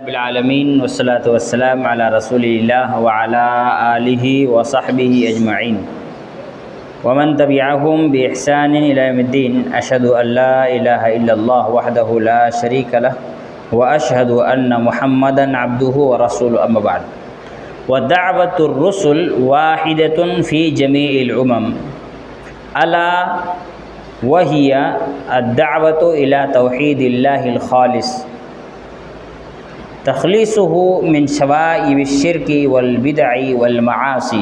بالعالمین والصلاة والسلام علی رسول اللہ وعلی آلہ وصحبہ اجمعین ومن تبعہم بإحسان الی یوم الدین اشہد ان لا الہ الا اللہ وحدہ لا شریک لہ واشہد ان محمدا عبدہ ورسولہ اما بعد ودعوۃ الرسل واحدۃ فی جمیع الامم الا وہی الدعوۃ الی توحید اللہ الخالص تخلیصه من شوائب الشرك والبدع والمعاصي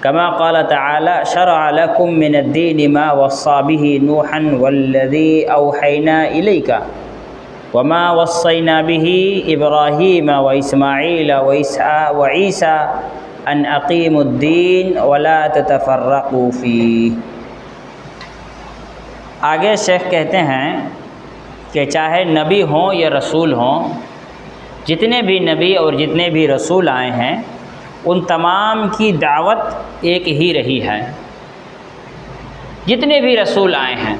كما قال تعالى شرع لكم من الدين ما وصى به نوحا والذي أوحينا إليك وما وصينا به إبراهيم وإسماعيل وعيسى أن أقيموا الدين ولا تتفرقوا فيه۔ آگے شیخ کہتے ہیں کہ چاہے نبی ہوں یا رسول ہوں، جتنے بھی نبی اور جتنے بھی رسول آئے ہیں ان تمام کی دعوت ایک ہی رہی ہے۔ جتنے بھی رسول آئے ہیں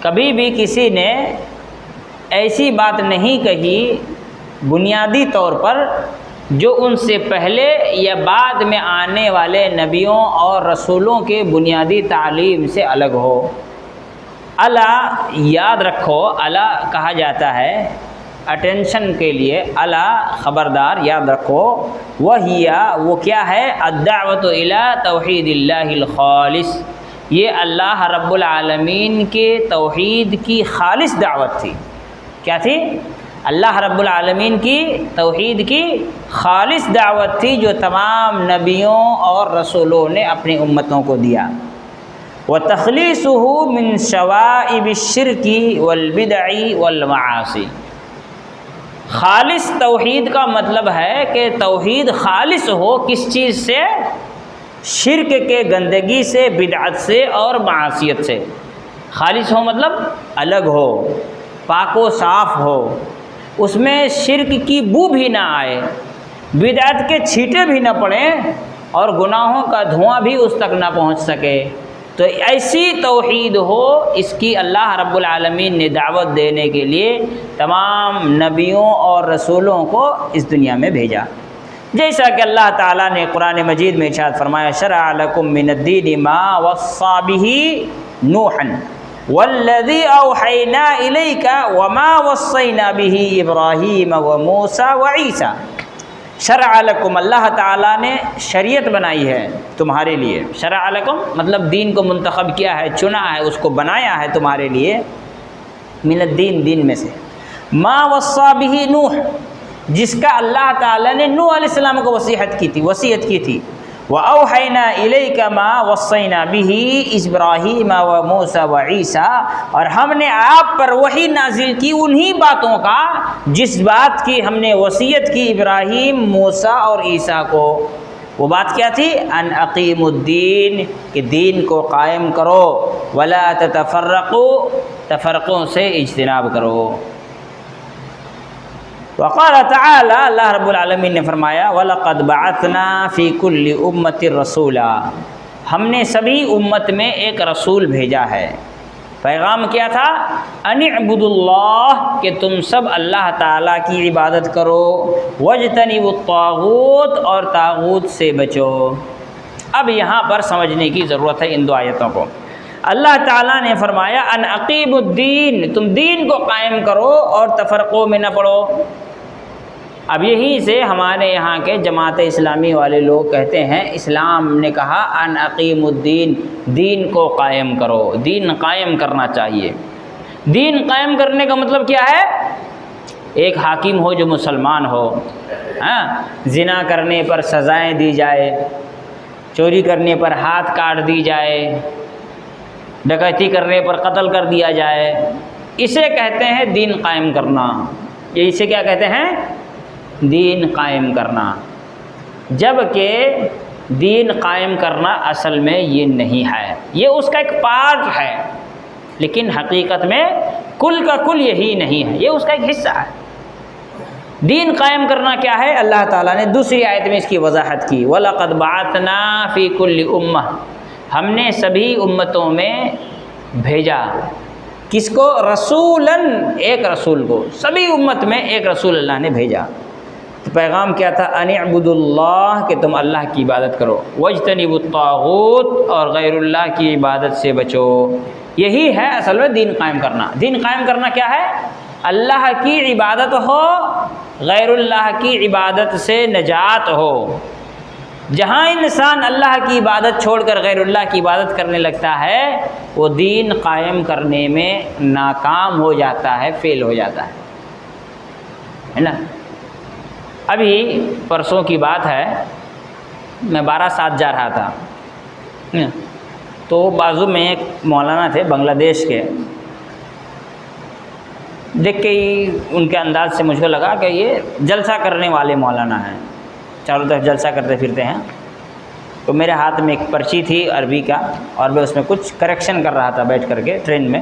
کبھی بھی کسی نے ایسی بات نہیں کہی بنیادی طور پر جو ان سے پہلے یا بعد میں آنے والے نبیوں اور رسولوں کے بنیادی تعلیم سے الگ ہو۔ الا یاد رکھو، الا کہا جاتا ہے اٹینشن کے لیے، الا خبردار، یاد رکھو، وہ کیا ہے؟ الدعوۃ الی توحید اللہ الخالص، یہ اللہ رب العالمین کے توحید کی خالص دعوت تھی۔ کیا تھی؟ اللہ رب العالمین کی توحید کی خالص دعوت تھی جو تمام نبیوں اور رسولوں نے اپنی امتوں کو دیا۔ وَتَخْلِيصُهُ مِن شَوَائِبِ الشِّرْكِ وَالْبِدْعِ وَالْمَعَاصِي۔ خالص توحید کا مطلب ہے کہ توحید خالص ہو کس چیز سے؟ شرک کے گندگی سے، بدعت سے اور معصیت سے۔ خالص ہو مطلب الگ ہو، پاک و صاف ہو، اس میں شرک کی بو بھی نہ آئے، بدعت کے چھینٹے بھی نہ پڑیں اور گناہوں کا دھواں بھی اس تک نہ پہنچ سکے۔ تو ایسی توحید ہو، اس کی اللہ رب العالمین نے دعوت دینے کے لیے تمام نبیوں اور رسولوں کو اس دنیا میں بھیجا۔ جیسا کہ اللہ تعالیٰ نے قرآن مجید میں ارشاد فرمایا شرع لکم من الدین ما وصى به نوحا والذی اوحینا الیک وما وصینا به ابراہیم وموسیٰ وعیسیٰ۔ شرع لکم، اللہ تعالیٰ نے شریعت بنائی ہے تمہارے لیے۔ شرع لکم مطلب دین کو منتخب کیا ہے، چنا ہے، اس کو بنایا ہے تمہارے لیے۔ من الدین، دین میں سے۔ ما وصى به نوح، جس کا اللہ تعالیٰ نے نوح علیہ السلام کو وصیت کی تھی۔ وَأَوْحَيْنَا إِلَيْكَ مَا وَصَّيْنَا بِهِ إِبْرَاهِيمَ وَمُوسَى وَعِيسَى، اور ہم نے آپ پر وحی نازل کی انہی باتوں کا جس بات کی ہم نے وصیت کی ابراہیم، موسیٰ اور عیسیٰ کو۔ وہ بات کیا تھی؟ ان اقیموا الدین، کہ دین کو قائم کرو، ولا تتفرقوا، تفرقوں سے اجتناب کرو۔ وقال تعالی، اللہ رب العالمین نے فرمایا وَلَقَدْ بَعَثْنَا فِي كُلِّ أُمَّةٍ رَسُولًا، ہم نے سبھی امت میں ایک رسول بھیجا ہے۔ پیغام کیا تھا؟ ان اعبدوا اللہ، کہ تم سب اللہ تعالیٰ کی عبادت کرو، واجتنبوا الطاغوت، اور طاغوت سے بچو۔ اب یہاں پر سمجھنے کی ضرورت ہے ان دو آیتوں کو۔ اللہ تعالیٰ نے فرمایا ان اقیموا الدین، تم دین کو قائم کرو اور تفرقوں میں نہ پڑو۔ اب یہیں سے ہمارے یہاں کے جماعت اسلامی والے لوگ کہتے ہیں اسلام نے کہا ان اقیموا الدین، دین کو قائم کرو، دین قائم کرنا چاہیے۔ دین قائم کرنے کا مطلب کیا ہے؟ ایک حاکم ہو جو مسلمان ہو، زنا کرنے پر سزائیں دی جائے، چوری کرنے پر ہاتھ کاٹ دی جائے، ڈکیتی کرنے پر قتل کر دیا جائے، اسے کہتے ہیں دین قائم کرنا۔ یہ اسے کیا کہتے ہیں؟ دین قائم کرنا۔ جبکہ دین قائم کرنا اصل میں یہ نہیں ہے، یہ اس کا ایک پارٹ ہے، لیکن حقیقت میں کل کا کل یہی نہیں ہے، یہ اس کا ایک حصہ ہے۔ دین قائم کرنا کیا ہے؟ اللہ تعالیٰ نے دوسری آیت میں اس کی وضاحت کی وَلَقَدْ بَعَثْنَا فِي كُلِّ أُمَّةٍ، ہم نے سبھی امتوں میں بھیجا۔ کس کو؟ رسولاً، ایک رسول کو، سبھی امت میں ایک رسول اللہ نے بھیجا۔ تو پیغام کیا تھا؟ ان اعبدوا اللہ، کہ تم اللہ کی عبادت کرو، واجتنبوا الطاغوت، اور غیر اللہ کی عبادت سے بچو۔ یہی ہے اصل میں دین قائم کرنا۔ دین قائم کرنا کیا ہے؟ اللہ کی عبادت ہو، غیر اللہ کی عبادت سے نجات ہو۔ جہاں انسان اللہ کی عبادت چھوڑ کر غیر اللہ کی عبادت کرنے لگتا ہے، وہ دین قائم کرنے میں ناکام ہو جاتا ہے، فیل ہو جاتا ہے نا۔ ابھی پرسوں کی بات ہے، میں 12/7 جا رہا تھا، تو بازو میں ایک مولانا تھے بنگلہ دیش کے، دیکھ کے ہی ان کے انداز سے مجھ کو لگا کہ یہ جلسہ کرنے والے مولانا ہیں، چاروں طرف جلسہ کرتے پھرتے ہیں۔ تو میرے ہاتھ میں ایک پرچی تھی عربی کا، اور میں اس میں کچھ کریکشن کر رہا تھا بیٹھ کر کے ٹرین میں۔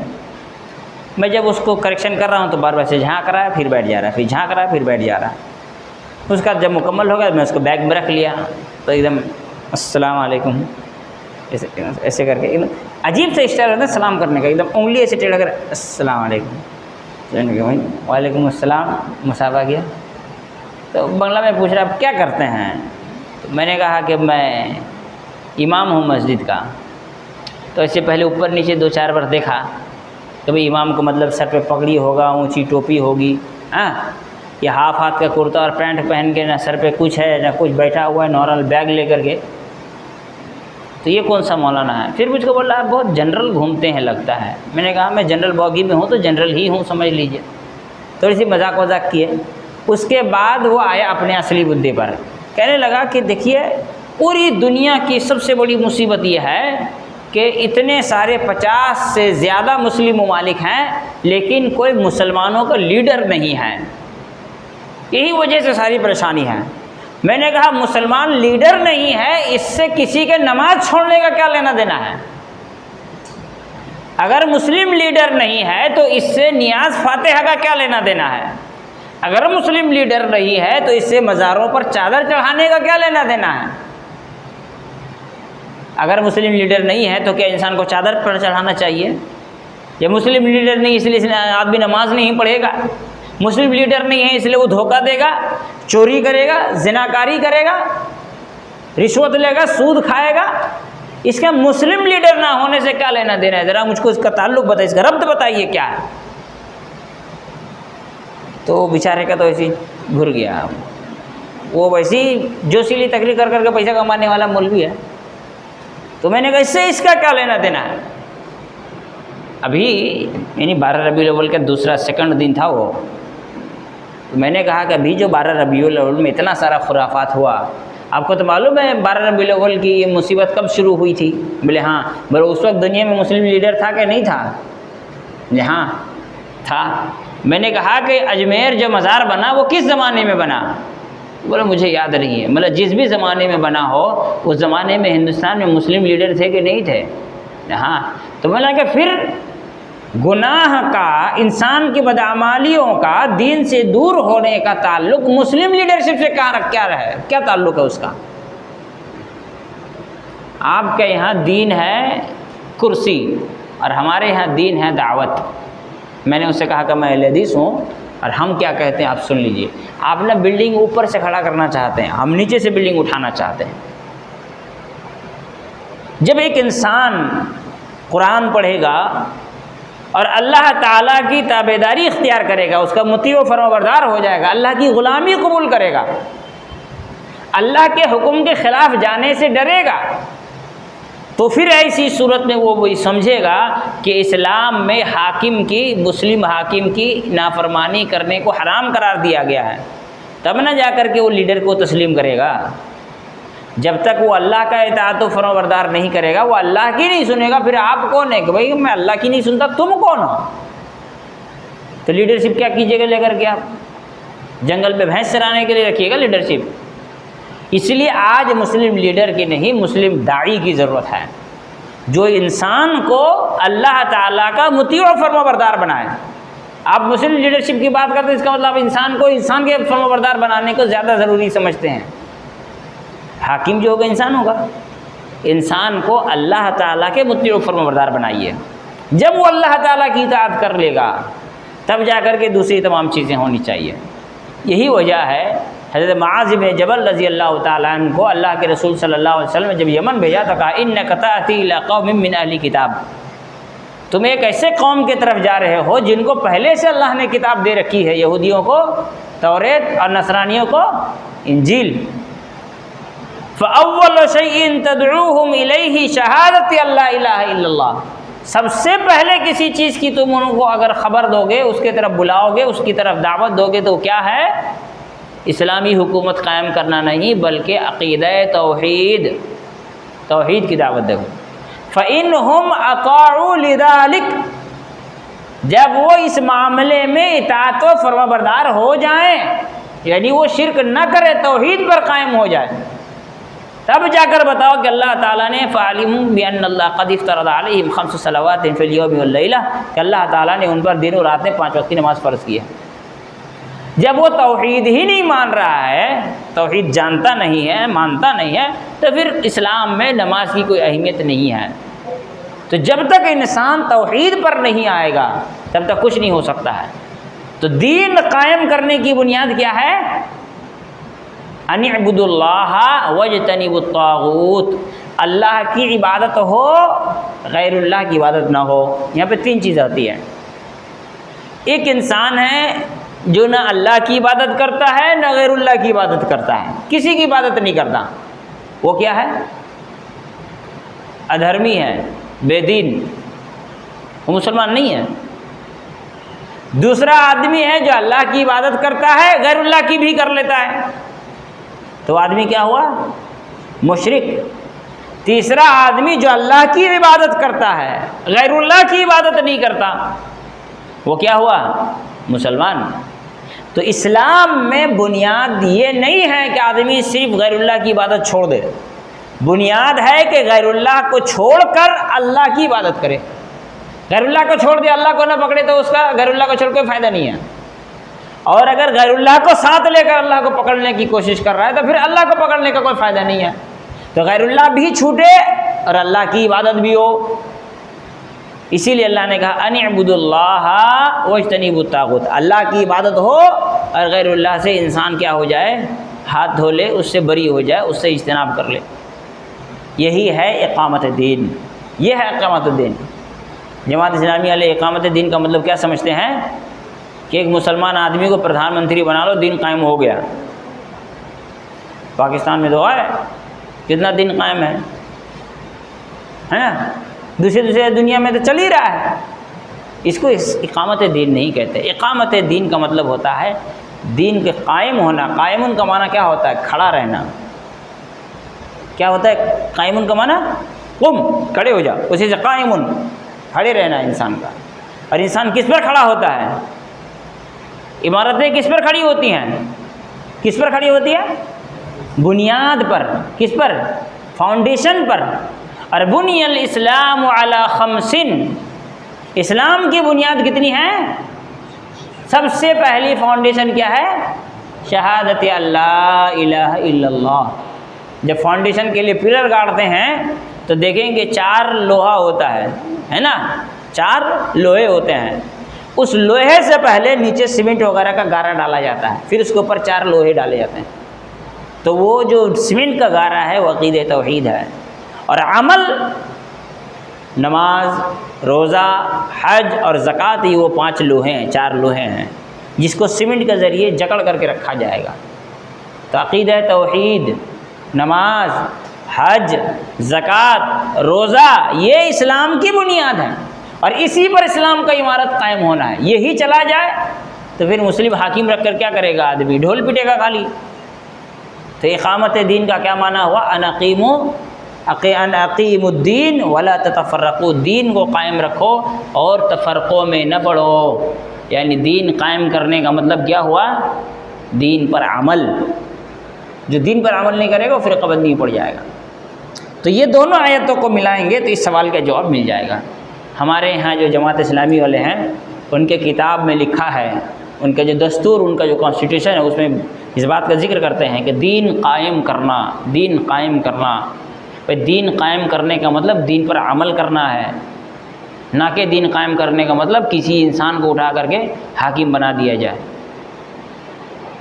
میں جب اس کو کریکشن کر رہا ہوں تو بار بار سے جھانک رہا ہے، پھر بیٹھ جا رہا ہے، پھر جھانک رہا ہے، پھر بیٹھ جا رہا ہے۔ اس کا جب مکمل ہو گیا میں اس کو بیگ میں رکھ لیا، تو ایک دم السلام علیکم ایسے کر کے، ایک دم عجیب سے اسٹائل ہوتا ہے سلام کرنے کا، ایک دم انگلی ایسے ٹیڑھا کر السلام علیکم، وعلیکم السلام، مسافہ کیا۔ تو بنگلہ میں پوچھ رہا آپ کیا کرتے ہیں؟ تو میں نے کہا کہ میں امام ہوں مسجد کا۔ تو اس سے پہلے اوپر نیچے 2-4 بار دیکھا، تو بھئی امام کو مطلب سر پہ پگڑی ہوگا، اونچی ٹوپی ہوگی، ہاں، یہ ہاف ہاتھ کا کرتا اور پینٹ پہن کے، نہ سر پہ کچھ ہے نہ کچھ، بیٹھا ہوا ہے نارمل بیگ لے کر کے، تو یہ کون سا مولانا ہے؟ پھر مجھ کو بول رہا ہے بہت جنرل گھومتے ہیں لگتا ہے۔ میں نے کہا میں جنرل باغی میں ہوں تو جنرل ہی ہوں، سمجھ لیجئے۔ تھوڑی سی مذاق وذاق کیے۔ اس کے بعد وہ آیا اپنے اصلی مدعے پر، کہنے لگا کہ دیکھیے پوری دنیا کی سب سے بڑی مصیبت یہ ہے کہ اتنے سارے 50 سے زیادہ مسلم ممالک ہیں، لیکن کوئی مسلمانوں کا لیڈر نہیں ہے، یہی وجہ سے ساری پریشانی ہے۔ میں نے کہا مسلمان لیڈر نہیں ہے، اس سے کسی کے نماز چھوڑنے کا کیا لینا دینا ہے؟ اگر مسلم لیڈر نہیں ہے تو اس سے نیاز فاتحہ کا کیا لینا دینا ہے؟ اگر مسلم لیڈر نہیں ہے تو اس سے مزاروں پر چادر چڑھانے کا کیا لینا دینا ہے؟ اگر مسلم لیڈر نہیں ہے تو کیا انسان کو چادر پر چڑھانا چاہیے؟ یہ مسلم لیڈر نہیں اس لیے آدمی نماز نہیں پڑھے گا، مسلم لیڈر نہیں ہے اس لیے وہ دھوکہ دے گا، چوری کرے گا، زناکاری کرے گا، رشوت لے گا، سود کھائے گا۔ اس کا مسلم لیڈر نہ ہونے سے کیا لینا دینا ہے؟ ذرا مجھ کو اس کا تعلق بتائیے، اس کا ربط بتائیے کیا ہے؟ تو بیچارے کا تو ایسے ہی گھر گیا، وہ ویسی جوشیلی تقریر کر کر کے پیسہ کمانے والا مولوی ہے۔ تو میں نے کہا اس سے اس کا کیا لینا دینا ہے؟ ابھی یعنی 12 ربیع الاول کا دوسرا سیکنڈ دن تھا وہ، تو میں نے کہا کہ ابھی جو 12 ربیع الاول میں اتنا سارا خرافات ہوا، آپ کو تو معلوم ہے 12 ربیع الاول کی یہ مصیبت کب شروع ہوئی تھی؟ بولے ہاں۔ بولے اس وقت دنیا میں مسلم لیڈر تھا کہ نہیں تھا؟ ہاں تھا۔ میں نے کہا کہ اجمیر جو مزار بنا وہ کس زمانے میں بنا؟ بولے مجھے یاد نہیں ہے۔ مطلب جس بھی زمانے میں بنا ہو، اس زمانے میں ہندوستان میں مسلم لیڈر تھے کہ نہیں تھے؟ ہاں۔ تو میں نے کہا پھر گناہ کا، انسان کی بدعمالیوں کا دین سے دور ہونے کا تعلق مسلم لیڈرشپ سے کیا تعلق ہے اس کا؟ آپ کے یہاں دین ہے کرسی اور ہمارے یہاں دین ہے دعوت۔ میں نے اس سے کہا کہ میں اہل حدیث ہوں اور ہم کیا کہتے ہیں آپ سن لیجئے۔ آپ نے بلڈنگ اوپر سے کھڑا کرنا چاہتے ہیں، ہم نیچے سے بلڈنگ اٹھانا چاہتے ہیں۔ جب ایک انسان قرآن پڑھے گا اور اللہ تعالیٰ کی تابعداری اختیار کرے گا، اس کا مطیع و فرمانبردار ہو جائے گا، اللہ کی غلامی قبول کرے گا، اللہ کے حکم کے خلاف جانے سے ڈرے گا، تو پھر ایسی صورت میں وہ سمجھے گا کہ اسلام میں حاکم کی، مسلم حاکم کی نافرمانی کرنے کو حرام قرار دیا گیا ہے، تب نہ جا کر کے وہ لیڈر کو تسلیم کرے گا۔ جب تک وہ اللہ کا اطاعت و فرمانبردار نہیں کرے گا، وہ اللہ کی نہیں سنے گا، پھر آپ کون ہے کہ بھائی میں اللہ کی نہیں سنتا، تم کون ہو؟ تو لیڈرشپ کیا کیجیے گا لے کر کے؟ آپ جنگل میں بھینس چرانے کے لیے رکھیے گا لیڈرشپ؟ اس لیے آج مسلم لیڈر کی نہیں، مسلم داعی کی ضرورت ہے، جو انسان کو اللہ تعالیٰ کا مطیع و فرمانبردار بنائے۔ آپ مسلم لیڈرشپ کی بات کرتے ہیں، اس کا مطلب انسان کو انسان کے فرمانبردار بنانے کو زیادہ ضروری سمجھتے ہیں۔ حاکم جو ہوگا انسان ہوگا، انسان کو اللہ تعالیٰ کے مطیع و فرمانبردار بنائیے۔ جب وہ اللہ تعالیٰ کی اطاعت کر لے گا تب جا کر کے دوسری تمام چیزیں ہونی چاہیے۔ یہی وجہ ہے حضرت معاذ بن جبل رضی اللہ تعالیٰ عنہ کو اللہ کے رسول صلی اللہ علیہ وسلم نے جب یمن بھیجا تو کہا انک تأتی الی قوم من اہل کتاب، تم ایک ایسے قوم کی طرف جا رہے ہو جن کو پہلے سے اللہ نے کتاب دے رکھی ہے، یہودیوں کو توریت اور نصرانیوں کو انجیل۔ فاول شیء تدعوہم الیہ شہادت اللہ الہ الا اللہ، سب سے پہلے کسی چیز کی تم ان کو اگر خبر دو گے، اس کی طرف بلاؤ گے، اس کی طرف دعوت دو گے تو کیا ہے؟ اسلامی حکومت قائم کرنا نہیں بلکہ عقیدہ توحید، توحید کی دعوت دو۔ فَإِنْهُمْ أَطَاعُوا لِذَلِكَ، جب وہ اس معاملے میں اطاعت و فرما بردار ہو جائیں، یعنی وہ شرک نہ کرے، توحید پر قائم ہو جائے، تب جا کر بتاؤ کہ اللہ تعالیٰ نے فَعَلِمُوا بِأَنَّ اللَّهَ قَدِ افْتَرَضَ عَلَيْهِمْ 5 صلوات فِي الْيَوْمِ وَاللَّيْلَةِ، کہ اللہ تعالیٰ نے ان پر دن و رات میں 5 وقت کی نماز فرض کی ہے۔ جب وہ توحید ہی نہیں مان رہا ہے، توحید جانتا نہیں ہے، مانتا نہیں ہے، تو پھر اسلام میں نماز کی کوئی اہمیت نہیں ہے۔ تو جب تک انسان توحید پر نہیں آئے گا تب تک کچھ نہیں ہو سکتا ہے۔ تو دین قائم کرنے کی بنیاد کیا ہے؟ ان اعبدوا اللہ واجتنبوا الطاغوت، اللہ کی عبادت ہو، غیر اللہ کی عبادت نہ ہو۔ یہاں پہ 3 چیزیں ہوتی ہیں۔ ایک انسان ہے جو نہ اللہ کی عبادت کرتا ہے نہ غیر اللہ کی عبادت کرتا ہے، کسی کی عبادت نہیں کرتا، وہ کیا ہے؟ ادھرمی ہے، بے دین، وہ مسلمان نہیں ہے۔ دوسرا آدمی ہے جو اللہ کی عبادت کرتا ہے، غیر اللہ کی بھی کر لیتا ہے، تو آدمی کیا ہوا؟ مشرک۔ تیسرا آدمی جو اللہ کی عبادت کرتا ہے، غیر اللہ کی عبادت نہیں کرتا، وہ کیا ہوا؟ مسلمان۔ تو اسلام میں بنیاد یہ نہیں ہے کہ آدمی صرف غیر اللہ کی عبادت چھوڑ دے، بنیاد ہے کہ غیر اللہ کو چھوڑ کر اللہ کی عبادت کرے۔ غیر اللہ کو چھوڑ دے، اللہ کو نہ پکڑے تو اس کا غیر اللہ کو چھوڑ کوئی فائدہ نہیں ہے۔ اور اگر غیر اللہ کو ساتھ لے کر اللہ کو پکڑنے کی کوشش کر رہا ہے تو پھر اللہ کو پکڑنے کا کوئی فائدہ نہیں ہے۔ تو غیر اللہ بھی چھوٹے اور اللہ کی عبادت بھی ہو۔ اسی لیے اللہ نے کہا ان اعبدوا اللہ واجتنبوا الطاغوت، اللہ کی عبادت ہو اور غیر اللہ سے انسان کیا ہو جائے؟ ہاتھ دھو لے، اس سے بری ہو جائے، اس سے اجتناب کر لے۔ یہی ہے اقامت دین، یہ ہے اقامت الدین۔ جماعت اسلامی علیہ اقامت دین کا مطلب کیا سمجھتے ہیں؟ کہ ایک مسلمان آدمی کو پردھان منتری بنا لو، دین قائم ہو گیا۔ پاکستان میں تو ہے کتنا دین قائم ہے نا؟ دوسرے دنیا میں تو چل ہی رہا ہے۔ اس کو اقامت دین نہیں کہتے۔ اقامت دین کا مطلب ہوتا ہے دین کے قائم ہونا۔ قائمن کا معنی کیا ہوتا ہے؟ کھڑا رہنا۔ کیا ہوتا ہے قائمن کا معنی؟ قم، کھڑے ہو جا، اسی سے قائمن، کھڑے رہنا انسان کا۔ اور انسان کس پر کھڑا ہوتا ہے؟ عمارتیں کس پر کھڑی ہوتی ہیں؟ کس پر کھڑی ہوتی ہے؟ بنیاد پر۔ کس پر؟ فاؤنڈیشن پر۔ اور بنی الاسلام علی 5، اسلام کی بنیاد کتنی ہے؟ سب سے پہلی فاؤنڈیشن کیا ہے؟ شہادت اللہ الہ الا اللہ۔ جب فاؤنڈیشن کے لیے پلر گاڑتے ہیں تو دیکھیں کہ 4 لوہا ہوتا ہے نا، 4 لوہے ہوتے ہیں۔ اس لوہے سے پہلے نیچے سیمنٹ وغیرہ کا گارا ڈالا جاتا ہے، پھر اس کے اوپر 4 لوہے ڈالے جاتے ہیں۔ تو وہ جو سیمنٹ کا گارا ہے وہ عقیدہ توحید ہے۔ اور عمل، نماز، روزہ، حج اور زکوٰۃ، یہ وہ 5 لوہے ہیں، 4 لوہے ہیں جس کو سیمنٹ کے ذریعے جکڑ کر کے رکھا جائے گا۔ تو عقیدہ توحید، نماز، حج، زکوٰۃ، روزہ، یہ اسلام کی بنیاد ہے، اور اسی پر اسلام کا عمارت قائم ہونا ہے۔ یہی چلا جائے تو پھر مسلم حاکم رکھ کر کیا کرے گا؟ آدمی ڈھول پیٹے گا خالی۔ تو اقامت دین کا کیا معنی ہوا؟ ان اقیموا الدین ولا تتفرقوا، دین کو قائم رکھو اور تفرقوں میں نہ پڑو۔ یعنی دین قائم کرنے کا مطلب کیا ہوا؟ دین پر عمل۔ جو دین پر عمل نہیں کرے گا وہ فرقہ بندی پڑ جائے گا۔ تو یہ دونوں آیتوں کو ملائیں گے تو اس سوال کا جواب مل جائے گا۔ ہمارے یہاں جو جماعت اسلامی والے ہیں ان کے کتاب میں لکھا ہے، ان کا جو دستور، ان کا جو کانسٹیٹیوشن ہے، اس میں اس بات کا ذکر کرتے ہیں کہ دین قائم کرنا، دین قائم کرنا۔ دین قائم کرنے کا مطلب دین پر عمل کرنا ہے۔ نہ کہ دین قائم کرنے کا مطلب کسی انسان کو اٹھا کر کے حاکم بنا دیا جائے،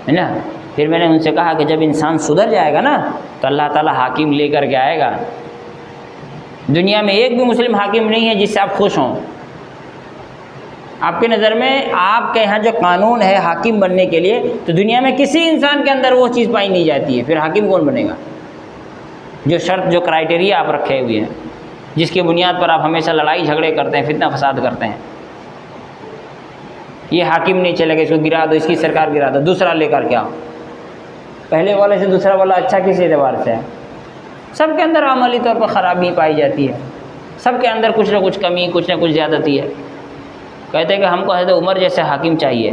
ہے نا۔ پھر میں نے ان سے کہا کہ جب انسان سدھر جائے گا نا تو اللہ تعالیٰ حاکم لے کر کے آئے گا۔ دنیا میں ایک بھی مسلم حاکم نہیں ہے جس سے آپ خوش ہوں۔ آپ کے نظر میں آپ کے یہاں جو قانون ہے حاکم بننے کے لیے، تو دنیا میں کسی انسان کے اندر وہ چیز پائی نہیں جاتی ہے، پھر حاکم کون بنے گا؟ جو شرط، جو کرائٹیریا آپ رکھے ہوئے ہیں، جس کی بنیاد پر آپ ہمیشہ لڑائی جھگڑے کرتے ہیں، فتنہ فساد کرتے ہیں۔ یہ حاکم نہیں چلے گا، اس کو گرا دو، اس کی سرکار گرا دو، دوسرا لے کر کے آؤ۔ پہلے والے سے دوسرا والا اچھا کس اعتبار سے ہے؟ سب کے اندر عملی طور پر خرابی پائی جاتی ہے، سب کے اندر کچھ نہ کچھ کمی، کچھ نہ کچھ زیادتی ہے۔ کہتے ہیں کہ ہم کو حضرت عمر جیسے حاکم چاہیے۔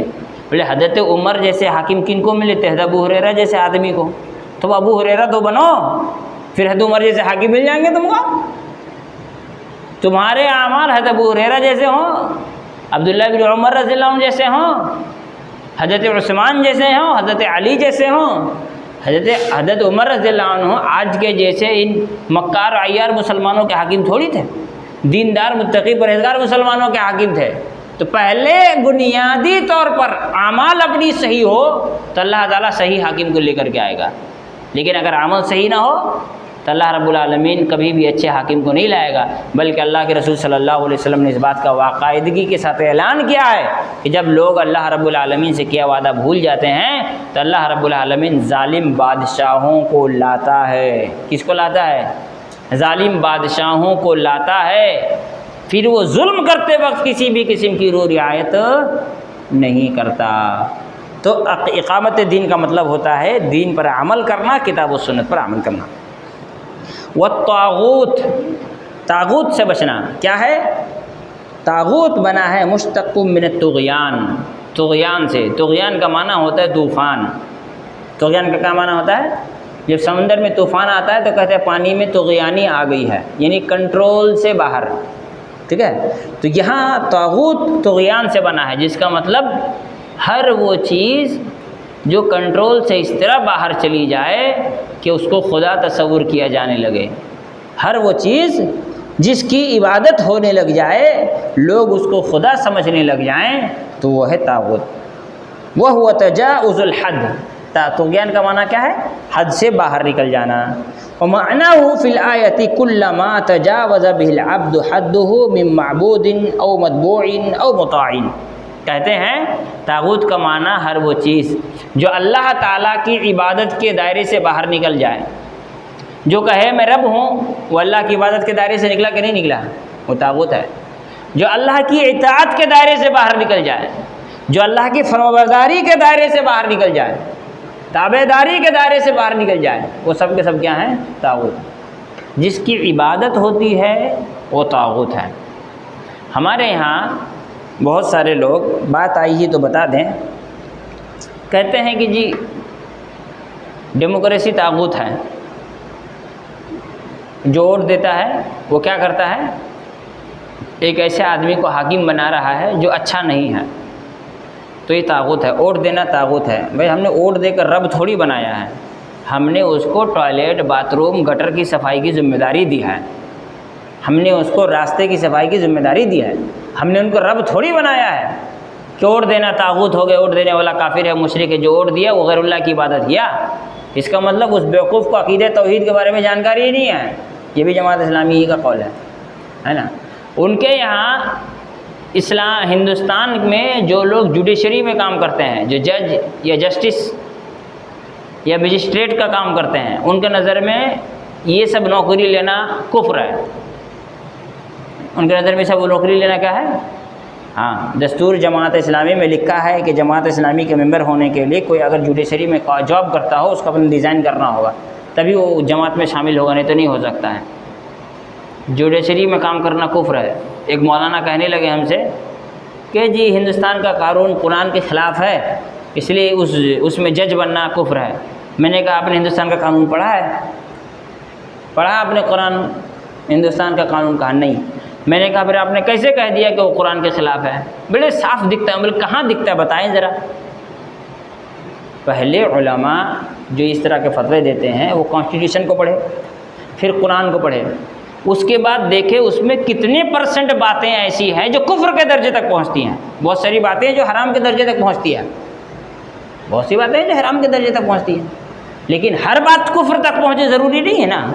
بولے حضرت عمر جیسے حاکم کن کو ملے تھے؟ حضرت ابو ہریرہ جیسے آدمی کو۔ تو ابو ہریرہ تو بنو، پھر حضرت عمر جیسے حاکم مل جائیں گے تم کو۔ تمہارے اعمال حضرت ابو ہریرہ جیسے ہوں، عبداللہ بن عمر رضی اللہ عنہ جیسے ہوں، حضرت عثمان جیسے ہوں، حضرت علی جیسے ہوں، حضرت عمر رضی اللہ عنہ آج کے جیسے ان مکار عیار مسلمانوں کے حاکم تھوڑی تھے، دیندار متقی پرہیزگار مسلمانوں کے حاکم تھے۔ تو پہلے بنیادی طور پر اعمال اپنی صحیح ہو تو اللہ تعالیٰ صحیح حاکم کو لے کر کے آئے گا، لیکن اگر عمل صحیح نہ ہو تو اللہ رب العالمین کبھی بھی اچھے حاکم کو نہیں لائے گا۔ بلکہ اللہ کے رسول صلی اللہ علیہ وسلم نے اس بات کا باقاعدگی کے ساتھ اعلان کیا ہے کہ جب لوگ اللہ رب العالمین سے کیا وعدہ بھول جاتے ہیں تو اللہ رب العالمین ظالم بادشاہوں کو لاتا ہے۔ کس کو لاتا ہے؟ ظالم بادشاہوں کو لاتا ہے، پھر وہ ظلم کرتے وقت کسی بھی قسم کی رعایت نہیں کرتا۔ تو اقامت دین کا مطلب ہوتا ہے دین پر عمل کرنا، کتاب و سنت پر عمل کرنا۔ والطاغوت، طاغوت سے بچنا کیا ہے؟ طاغوت بنا ہے مشتق من الطغیان، طغیان سے۔ طغیان کا معنی ہوتا ہے طوفان۔ طغیان کا کیا معنی ہوتا ہے؟ جب سمندر میں طوفان آتا ہے تو کہتے ہیں پانی میں طغیانی آ گئی ہے، یعنی کنٹرول سے باہر، ٹھیک ہے۔ تو یہاں طاغوت طغیان سے بنا ہے، جس کا مطلب ہر وہ چیز جو کنٹرول سے اس طرح باہر چلی جائے کہ اس کو خدا تصور کیا جانے لگے، ہر وہ چیز جس کی عبادت ہونے لگ جائے، لوگ اس کو خدا سمجھنے لگ جائیں، تو وہ ہے طاغوت۔ وَهُوَ تَجَاوُزُ الْحَدِّ، طغیان کا معنی کیا ہے؟ حد سے باہر نکل جانا۔ وَمَعْنَاهُ فِي الْآيَةِ كُلَّ مَا تَجَاوَزَ بِهِ الْعَبْدُ حَدُّهُ مِن مَّعْبُودٍ أَوْ مَتْبُوعٍ أَوْ مُطَاعٍ۔ کہتے ہیں طاغوت کا معنی ہر وہ چیز جو اللہ تعالیٰ کی عبادت کے دائرے سے باہر نکل جائے۔ جو کہے میں رب ہوں، وہ اللہ کی عبادت کے دائرے سے نکلا کہ نہیں نکلا؟ وہ طاغوت ہے۔ جو اللہ کی اطاعت کے دائرے سے باہر نکل جائے، جو اللہ کی فرمانبرداری کے دائرے سے باہر نکل جائے، تابعداری کے دائرے سے باہر نکل جائے، وہ سب کے سب کیا ہیں؟ طاغوت۔ جس کی عبادت ہوتی ہے وہ طاغوت ہے۔ ہمارے یہاں بہت سارے لوگ، بات آئی ہی تو بتا دیں، کہتے ہیں کہ جی ڈیموکریسی طاغوت ہے، جو ووٹ دیتا ہے وہ کیا کرتا ہے؟ ایک ایسے آدمی کو حاکم بنا رہا ہے جو اچھا نہیں ہے، تو یہ طاغوت ہے، ووٹ دینا طاغوت ہے۔ بھائی ہم نے ووٹ دے کر رب تھوڑی بنایا ہے، ہم نے اس کو ٹوائلٹ، باتھ روم، گٹر کی صفائی کی ذمہ داری دی ہے، ہم نے اس کو راستے کی صفائی کی ذمہ داری دی ہے، ہم نے ان کو رب تھوڑی بنایا ہے کہ ووٹ دینا طاغوت ہو گیا، ووٹ دینے والا کافر ہے، مشرک ہے، جو ووٹ دیا وہ غیر اللہ کی عبادت کیا۔ اس کا مطلب اس بیوقوف کو عقیدہ توحید کے بارے میں جانکاری ہی نہیں ہے۔ یہ بھی جماعت اسلامی ہی کا قول ہے نا۔ ان کے یہاں ہندوستان میں جو لوگ جوڈیشری میں کام کرتے ہیں، جو جج یا جسٹس یا مجسٹریٹ کا کام کرتے ہیں، ان کے نظر میں یہ سب نوکری لینا کفر ہے۔ ان کے نظر میں سب نوکری لینا کیا ہے؟ ہاں، دستور جماعت اسلامی میں لکھا ہے کہ جماعت اسلامی کے ممبر ہونے کے لیے کوئی اگر جوڈیشری میں جاب کرتا ہو، اس کا اپنا ڈیزائن کرنا ہوگا، تبھی وہ جماعت میں شامل ہوگا، نہیں تو نہیں ہو سکتا ہے۔ جوڈیشری میں کام کرنا کفر ہے۔ ایک مولانا کہنے لگے ہم سے کہ جی ہندوستان کا قانون قرآن کے خلاف ہے، اس لیے اس میں جج بننا کفر ہے۔ میں نے کہا آپ نے ہندوستان کا قانون پڑھا ہے؟ پڑھا آپ نے قرآن ہندوستان کا قانون؟ کہا نہیں۔ میں نے کہا پھر آپ نے کیسے کہہ دیا کہ وہ قرآن کے خلاف ہے؟ بڑے صاف دکھتا ہے۔ بولے کہاں دکھتا ہے بتائیں ذرا۔ پہلے علماء جو اس طرح کے فتوے دیتے ہیں وہ کانسٹیٹیوشن کو پڑھے، پھر قرآن کو پڑھے، اس کے بعد دیکھیں اس میں کتنے % باتیں ایسی ہیں جو کفر کے درجے تک پہنچتی ہیں. بہت ساری باتیں ہیں جو حرام کے درجے تک پہنچتی ہیں، بہت سی باتیں ہیں جو حرام کے درجے تک پہنچتی ہیں، لیکن ہر بات کفر تک پہنچے ضروری نہیں ہے نا.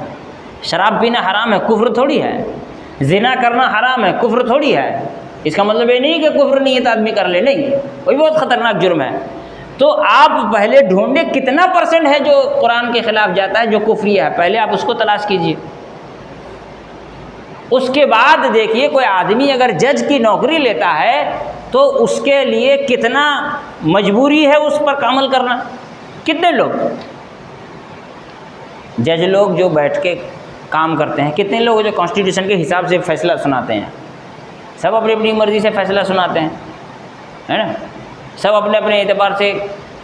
شراب پینا حرام ہے، کفر تھوڑی ہے. زنا کرنا حرام ہے، کفر تھوڑی ہے. اس کا مطلب یہ نہیں کہ کفر نہیں ہے تو آدمی کر لے، نہیں، کوئی بہت خطرناک جرم ہے. تو آپ پہلے ڈھونڈے کتنا % ہے جو قرآن کے خلاف جاتا ہے، جو کفری ہے، پہلے آپ اس کو تلاش کیجئے. اس کے بعد دیکھیے کوئی آدمی اگر جج کی نوکری لیتا ہے تو اس کے لیے کتنا مجبوری ہے اس پر عمل کرنا. کتنے لوگ جج لوگ جو بیٹھ کے کام کرتے ہیں، کتنے لوگ جو کانسٹیٹیوشن کے حساب سے فیصلہ سناتے ہیں، سب اپنی اپنی مرضی سے فیصلہ سناتے ہیں، ہے نا. سب اپنے اپنے اعتبار سے.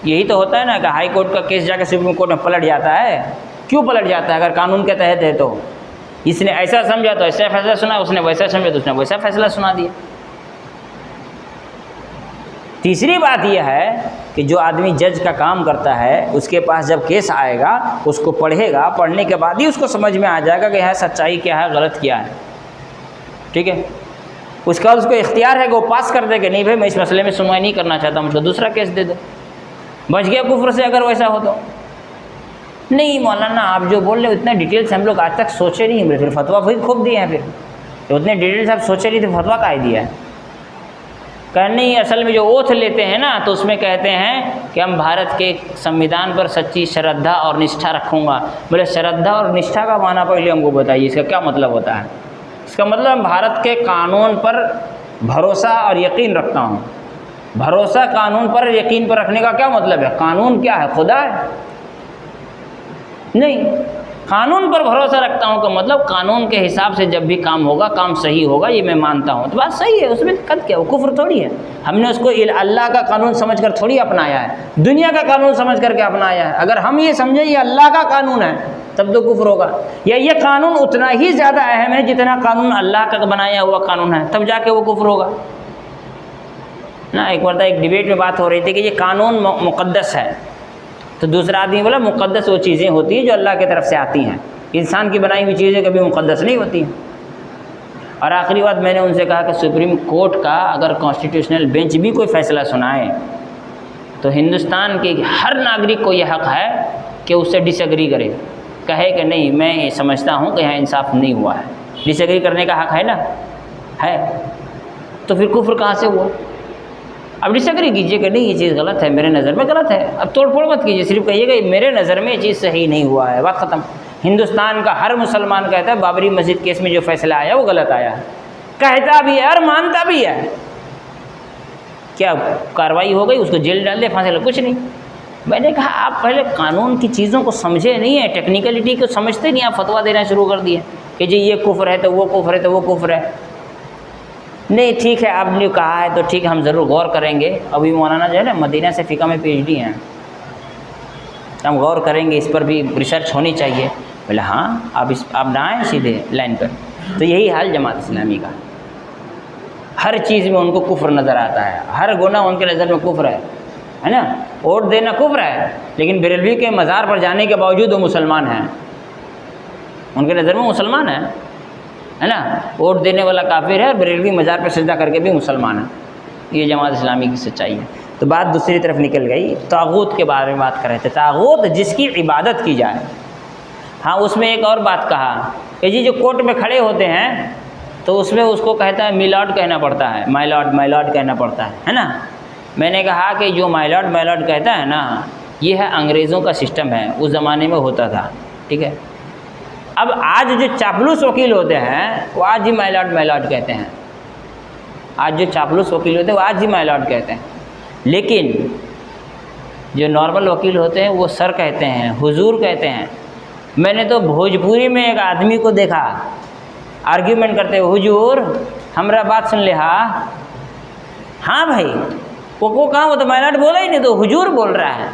یہی تو ہوتا ہے نا کہ ہائی کورٹ کا کیس جا کے سپریم کورٹ میں پلٹ جاتا ہے. کیوں پلٹ جاتا ہے؟ اگر قانون کے تحت ہے تو اس نے ایسا سمجھا تو ایسا فیصلہ سنا، اس نے ویسا سمجھا تو اس نے ویسا فیصلہ سنا دیا. تیسری بات یہ ہے کہ جو آدمی جج کا کام کرتا ہے اس کے پاس جب کیس آئے گا اس کو پڑھے گا، پڑھنے کے بعد ہی اس کو سمجھ میں آ جائے گا کہ یہاں سچائی کیا ہے، غلط کیا ہے. ٹھیک ہے. اس کا اس کو اختیار ہے کہ وہ پاس کر دے کہ نہیں بھائی میں اس مسئلے میں سنوائی نہیں کرنا چاہتا، مجھ کو دوسرا کیس دے دو. بچ گیا کفر سے اگر ویسا ہو تو. نہیں مولانا آپ جو بول رہے ہیں اتنے ڈیٹیلس ہم لوگ آج تک سوچے نہیں، پھر فتویٰ بھی خوب دیے ہیں. پھر اتنے ڈیٹیلس آپ سوچے نہیں تو فتویٰ کا دیا ہے. کہ نہیں اصل میں جو اوتھ لیتے ہیں نا تو اس میں کہتے ہیں کہ ہم بھارت کے سمویدھان پر سچی شردھا اور نشٹھا رکھوں گا. بولے شردھا اور نشٹھا کا معنی پہلے ہم کو بتائیے، اس کا کیا مطلب ہوتا ہے؟ اس کا مطلب ہم بھارت کے قانون پر بھروسہ اور یقین رکھتا ہوں. بھروسہ قانون پر یقین پر رکھنے کا کیا مطلب ہے؟ قانون کیا ہے؟ خدا ہے؟ نہیں. قانون پر بھروسہ رکھتا ہوں کا مطلب قانون کے حساب سے جب بھی کام ہوگا کام صحیح ہوگا، یہ میں مانتا ہوں. تو بات صحیح ہے، اس میں دقت کیا؟ وہ کفر تھوڑی ہے. ہم نے اس کو اللہ کا قانون سمجھ کر تھوڑی اپنایا ہے، دنیا کا قانون سمجھ کر کے اپنایا ہے. اگر ہم یہ سمجھیں یہ اللہ کا قانون ہے تب تو کفر ہوگا. یا یہ قانون اتنا ہی زیادہ اہم ہے جتنا قانون اللہ کا بنایا ہوا قانون ہے، تب جا کے وہ کفر ہوگا نا. ایک بار ایک ڈیبیٹ میں بات ہو رہی تھی کہ یہ قانون مقدس ہے، تو دوسرا آدمی بولا مقدس وہ چیزیں ہوتی ہیں جو اللہ کی طرف سے آتی ہیں، انسان کی بنائی ہوئی چیزیں کبھی مقدس نہیں ہوتی ہیں. اور آخری بات میں نے ان سے کہا کہ سپریم کورٹ کا اگر کانسٹیٹیوشنل بینچ بھی کوئی فیصلہ سنائے تو ہندوستان کے ہر ناگرک کو یہ حق ہے کہ اس سے ڈس ایگری کرے، کہے کہ نہیں میں یہ سمجھتا ہوں کہ یہاں انصاف نہیں ہوا ہے. ڈس ایگری کرنے کا حق ہے نا، ہے. تو پھر کفر کہاں سے ہوا؟ اب ڈس ایگری کیجیے کہ نہیں یہ چیز غلط ہے، میرے نظر میں غلط ہے. اب توڑ پھوڑ مت کیجیے، صرف کہیے کہ میرے نظر میں یہ چیز صحیح نہیں ہوا ہے، بات ختم. ہندوستان کا ہر مسلمان کہتا ہے بابری مسجد کیس میں جو فیصلہ آیا وہ غلط آیا ہے، کہتا بھی ہے اور مانتا بھی ہے. کیا کارروائی ہو گئی؟ اس کو جیل ڈال دے، پھانسی لگا، کچھ نہیں. میں نے کہا آپ پہلے قانون کی چیزوں کو سمجھے نہیں ہیں، ٹیکنیکلٹی کو سمجھتے نہیں، آپ فتویٰ دینا شروع کر دیے کہ جی یہ کفر ہے تو وہ کفر ہے تو وہ کفر ہے. نہیں ٹھیک ہے آپ نے کہا ہے تو ٹھیک ہے ہم ضرور غور کریں گے. ابھی مولانا جو ہے نا مدینہ سے فقہ میں PhD ہیں، ہم غور کریں گے، اس پر بھی ریسرچ ہونی چاہیے. بولے ہاں آپ نہ آئیں سیدھے لائن پر. تو یہی حال جماعت اسلامی کا، ہر چیز میں ان کو کفر نظر آتا ہے، ہر گناہ ان کے نظر میں کفر ہے نا. ووٹ دینا کفر ہے لیکن بریلوی کے مزار پر جانے کے باوجود وہ مسلمان ہیں، ان کے نظر میں مسلمان ہے نا. ووٹ دینے والا کافر ہے اور بریلوی مزار پر سجدہ کر کے بھی مسلمان ہے. یہ جماعت اسلامی کی سچائی ہے. تو بات دوسری طرف نکل گئی، طاغوت کے بارے میں بات کر رہے تھے. طاغوت جس کی عبادت کی جائے. ہاں اس میں ایک اور بات کہا کہ جی جو کورٹ میں کھڑے ہوتے ہیں تو اس میں اس کو کہتا ہے میلاڈ کہنا پڑتا ہے، مائی لاڈ کہنا پڑتا ہے نا. میں نے کہا کہ جو مائی لاڈ کہتا ہے نا یہ ہے انگریزوں کا سسٹم ہے، اس زمانے میں ہوتا تھا. ٹھیک ہے. اب آج جو چاپلوس وکیل ہوتے ہیں وہ آج ہی مائی لاڈ کہتے ہیں. آج جو چاپلوس وکیل ہوتے ہیں وہ آج ہی مائی لاڈ کہتے ہیں. لیکن جو نارمل وکیل ہوتے ہیں وہ سر کہتے ہیں، حضور کہتے ہیں. میں نے تو بھوجپوری میں ایک آدمی کو دیکھا آرگیومنٹ کرتے ہوئے، حضور ہمارا بات سن لے. ہاں بھائی وہ کہاں، وہ تو مائی لاڈ بولا ہی نہیں، تو حضور بول رہا ہے،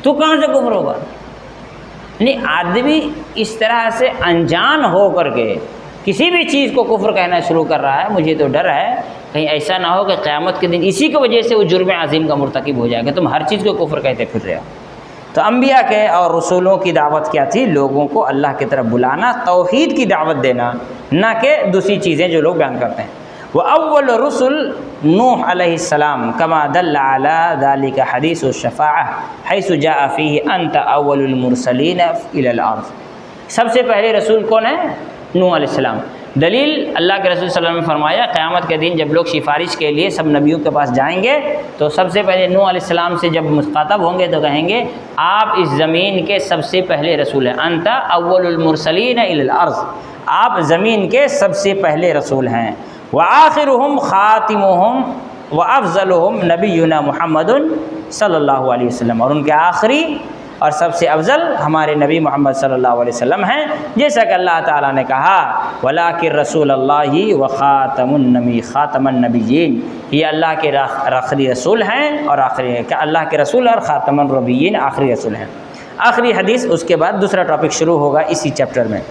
تو کہاں سے کفر ہوگا؟ نہیں آدمی اس طرح سے انجان ہو کر کے کسی بھی چیز کو کفر کہنا شروع کر رہا ہے. مجھے تو ڈر ہے کہیں ایسا نہ ہو کہ قیامت کے دن اسی کی وجہ سے وہ جرم عظیم کا مرتکب ہو جائے گا. تم ہر چیز کو کفر کہتے پھر رہے ہو. تو انبیاء کے اور رسولوں کی دعوت کیا تھی؟ لوگوں کو اللہ کی طرف بلانا، توحید کی دعوت دینا، نہ کہ دوسری چیزیں جو لوگ بیان کرتے ہیں۔ وَأَوَّلُ رُسُلْ نوح علیہ السلام كما دل على ذلك حدیث الشفاعة حيث جاء فيه أنت أول المرسلين إلى الأرض۔ سب سے پہلے رسول کون ہے؟ نوح علیہ السلام۔ دلیل اللہ کے رسول صلی اللہ علیہ وسلم نے فرمایا قیامت کے دن جب لوگ سفارش کے لیے سب نبیوں کے پاس جائیں گے تو سب سے پہلے نوح علیہ السلام سے جب مخاطب ہوں گے تو کہیں گے آپ اس زمین کے سب سے پہلے رسول ہیں، انت اول المرسلین الی الارض، آپ زمین کے سب سے پہلے رسول ہیں۔ وآخرهم خاتمهم وافضلهم نبینا محمد صلی اللہ علیہ وسلم، اور ان کے آخری اور سب سے افضل ہمارے نبی محمد صلی اللہ علیہ وسلم ہیں، جیسا کہ اللہ تعالیٰ نے کہا وَلَٰكِن رسول اللہ خاتم النبیین، یہ اللہ کے آخری رسول ہیں اور اللہ کے رسول اور خاتم النبیین آخری رسول ہیں۔ آخری حدیث، اس کے بعد دوسرا ٹاپک شروع ہوگا اسی چیپٹر میں۔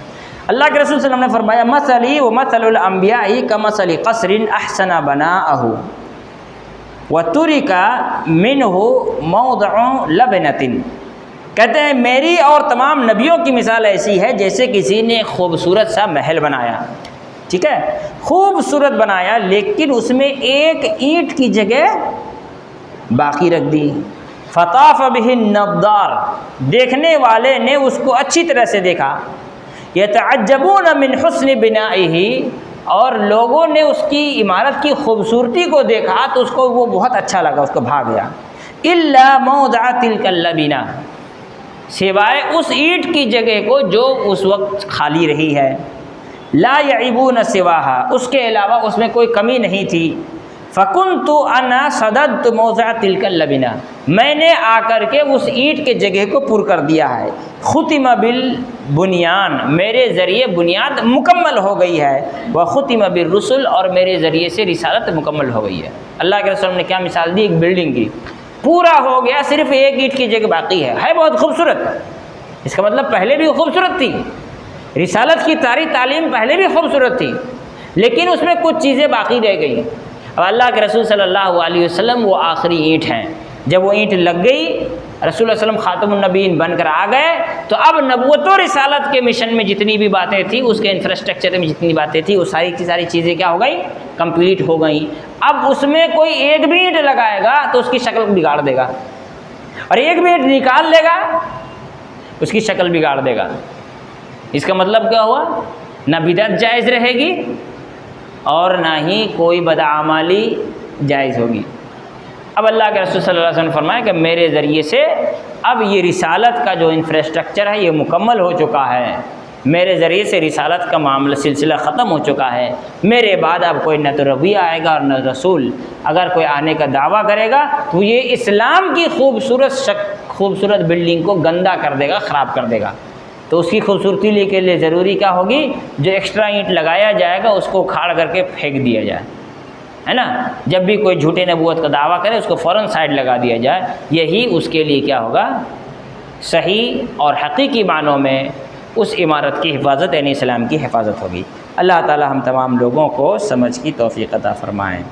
اللہ کے رسول صلی اللہ علیہ وسلم نے فرمایا مثلی ومثل الانبیاء کمثل قصر احسن بناءہ وترک منہ موضع لبنۃ، کہتے ہیں میری اور تمام نبیوں کی مثال ایسی ہے جیسے کسی نے خوبصورت سا محل بنایا، ٹھیک ہے، خوبصورت بنایا لیکن اس میں ایک اینٹ کی جگہ باقی رکھ دی، فطاف بہ النظار، دیکھنے والے نے اس کو اچھی طرح سے دیکھا، یتعجبون من حسن بنائہ، اور لوگوں نے اس کی عمارت کی خوبصورتی کو دیکھا تو اس کو وہ بہت اچھا لگا، اس کو بھا گیا، الا موضع تلک اللبنہ، سوائے اس اینٹ کی جگہ کو جو اس وقت خالی رہی ہے، لا یعیبون سواہا، اس کے علاوہ اس میں کوئی کمی نہیں تھی، فکنت انا صددت موضع تلک اللبنہ، میں نے آ کر کے اس اینٹ کے جگہ کو پر کر دیا ہے، ختم بالبنیان، میرے ذریعے بنیاد مکمل ہو گئی ہے، وختم بالرسل، اور میرے ذریعے سے رسالت مکمل ہو گئی ہے۔ اللہ کے رسول نے کیا مثال دی؟ ایک بلڈنگ کی، پورا ہو گیا، صرف ایک اینٹ کی جگہ باقی ہے بہت خوبصورت، اس کا مطلب پہلے بھی خوبصورت تھی، رسالت کی تعلیم پہلے بھی خوبصورت تھی لیکن اس میں کچھ چیزیں باقی رہ گئی۔ اب اللہ کے رسول صلی اللہ علیہ وسلم وہ آخری اینٹ ہیں، جب وہ اینٹ لگ گئی، رسول اللہ علیہ وسلم خاتم النبیین بن کر آ گئے، تو اب نبوت و رسالت کے مشن میں جتنی بھی باتیں تھیں، اس کے انفراسٹرکچر میں جتنی باتیں تھیں، وہ ساری کی ساری چیزیں کیا ہو گئی؟ کمپلیٹ ہو گئیں۔ اب اس میں کوئی ایک بھی اینٹ لگائے گا تو اس کی شکل بگاڑ دے گا، اور ایک بھی اینٹ نکال لے گا اس کی شکل بگاڑ دے گا۔ اس کا مطلب کیا ہوا؟ نہ بدعت جائز رہے گی اور نہ ہی کوئی بدعمالی جائز ہوگی۔ اب اللہ کے رسول صلی اللہ علیہ وسلم نے فرمایا کہ میرے ذریعے سے اب یہ رسالت کا جو انفراسٹرکچر ہے یہ مکمل ہو چکا ہے، میرے ذریعے سے رسالت کا معاملہ سلسلہ ختم ہو چکا ہے، میرے بعد اب کوئی نہ تو نبی آئے گا اور نہ رسول، اگر کوئی آنے کا دعویٰ کرے گا تو یہ اسلام کی خوبصورت بلڈنگ کو گندہ کر دے گا، خراب کر دے گا، تو اس کی خوبصورتی کے لیے ضروری کیا ہوگی؟ جو ایکسٹرا اینٹ لگایا جائے گا اس کو اکھاڑ کر کے پھینک دیا جائے، ہے نا، جب بھی کوئی جھوٹے نبوت کا دعویٰ کرے اس کو فوراً سائڈ لگا دیا جائے، یہی اس کے لیے کیا ہوگا؟ صحیح اور حقیقی معنوں میں اس عمارت کی حفاظت، یعنی اسلام کی حفاظت ہوگی۔ اللہ تعالی ہم تمام لوگوں کو سمجھ کی توفیق عطا فرمائیں۔